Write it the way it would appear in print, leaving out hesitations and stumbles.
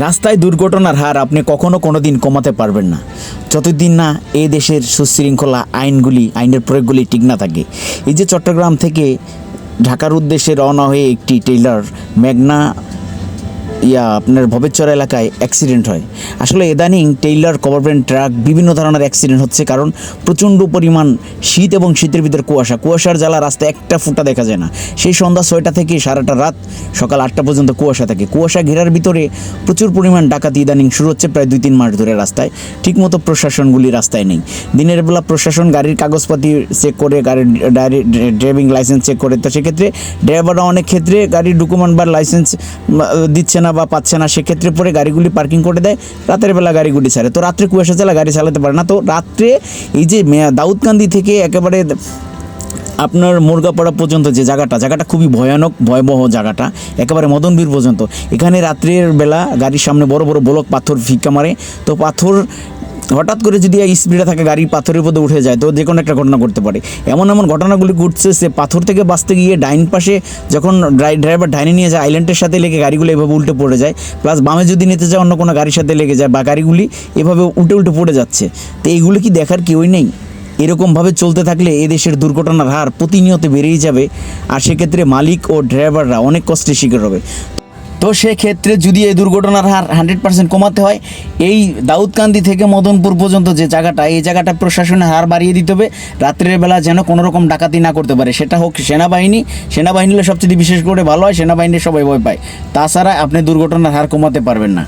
রাস্তায় দুর্ঘটনার হার আপনি কখনো কোনো দিন কমাতে পারবেন না যতদিন না এই দেশের সুশৃঙ্খলা আইনের প্রয়োগগুলি ঠিক না থাকে। এই যে চট্টগ্রাম থেকে ঢাকার উদ্দেশ্যে রওনা হয়ে একটি ট্রেলার মেঘনা আপনার ভবেরচর এলাকায় অ্যাক্সিডেন্ট হয়। আসলে ইদানিং ট্রেইলার কভারভ্যান ট্রাক বিভিন্ন ধরনের অ্যাক্সিডেন্ট হচ্ছে, কারণ প্রচণ্ড পরিমাণ শীত এবং শীতের ভিতর কুয়াশার জ্বালা রাস্তায় একটা ফুটা দেখা যায় না। সেই সন্ধ্যা 6টা থেকে সারাটা রাত সকাল 8টা পর্যন্ত কুয়াশা থাকে। কুয়াশা ঘেরার ভিতরে প্রচুর পরিমাণ ডাকাতি ইদানিং শুরু হচ্ছে প্রায় 2-3 মাস ধরে। রাস্তায় ঠিকমতো প্রশাসনগুলি রাস্তায় নেই। দিনের বেলা প্রশাসন গাড়ির কাগজপাতি চেক করে, গাড়ির ড্রাইভিং লাইসেন্স চেক করে, তো সেক্ষেত্রে ড্রাইভাররা অনেক ক্ষেত্রে গাড়ির ডকুমেন্ট বা লাইসেন্স দিচ্ছে না বা পাচ্ছে না, সেক্ষেত্রে পরে গাড়িগুলি পার্কিং করে দেয়, রাতের বেলা গাড়িগুলি ছাড়ে। তো রাত্রে কুয়াশা চালা গাড়ি চালাতে পারে না। তো রাত্রে এই যে দাউদকান্দি থেকে একেবারে আপনার মুরগাপাড়া পর্যন্ত যে জায়গাটা খুবই ভয়াবহ জায়গাটা, একেবারে মদনবীর পর্যন্ত, এখানে রাত্রের বেলা গাড়ির সামনে বড় বড় ব্লক পাথর ফিক্কা মারে। তো পাথর হঠাৎ করে যদি স্পিডে থাকে গাড়ি পাথরের উপরে উঠে যায়, তো যে কোনো একটা ঘটনা করতে পারে। এমন ঘটনাগুলি ঘটছে, সে পাথর থেকে বাঁচতে গিয়ে ডাইন পাশে যখন ড্রাইভার ডাইনে নিয়ে যায়, আইল্যান্ডের সাথে লেগে গাড়িগুলো এভাবে উল্টে পড়ে যায়, প্লাস বামে যদি নিতে যায় অন্য কোনো গাড়ির সাথে লেগে যায়, বা গাড়িগুলি এভাবে উল্টে পড়ে যাচ্ছে। তো এইগুলো কি দেখার কেউই নেই? এরকমভাবে চলতে থাকলে এদেশের দুর্ঘটনার হার প্রতিনিয়ত বেড়েই যাবে, আর সেক্ষেত্রে মালিক ও ড্রাইভাররা অনেক কষ্টের শিকার হবে। তো সেক্ষেত্রে যদি এই দুর্ঘটনার হার 100% কমাতে হয়, এই দাউদকান্দি থেকে মদনপুর পর্যন্ত যে জায়গাটা, এই জায়গাটা প্রশাসনের হার বাড়িয়ে দিতে হবে। রাত্রের বেলা যেন কোনো রকম ডাকাতি না করতে পারে, সেটা হোক সেনাবাহিনী হলে সবচেয়ে বিশেষ করে ভালো হয়। সেনাবাহিনীর সবাই ভয় পায়, তাছাড়া আপনি দুর্ঘটনার হার কমাতে পারবেন না।